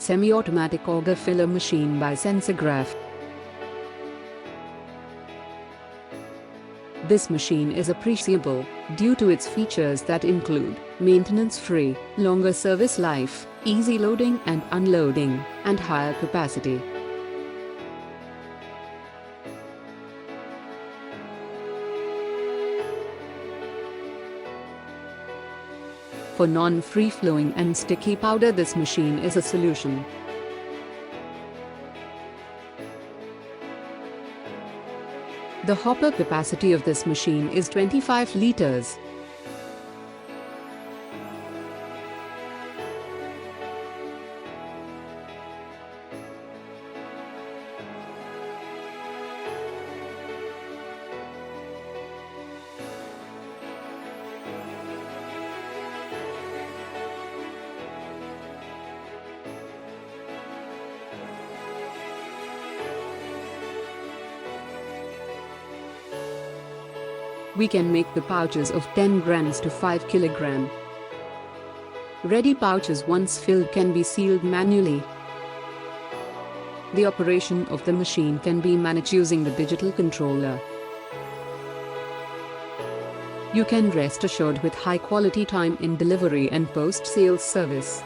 semi-automatic auger filler machine by Sensorgraph. This machine is appreciable due to its features that include maintenance-free, longer service life, easy loading and unloading, and higher capacity. For non-free-flowing and sticky powder, this machine is a solution. The hopper capacity of this machine is 25 liters. We can make the pouches of 10 grams to 5 kg. Ready pouches once filled can be sealed manually. The operation of the machine can be managed using the digital controller. You can rest assured with high quality time in delivery and post-sales service.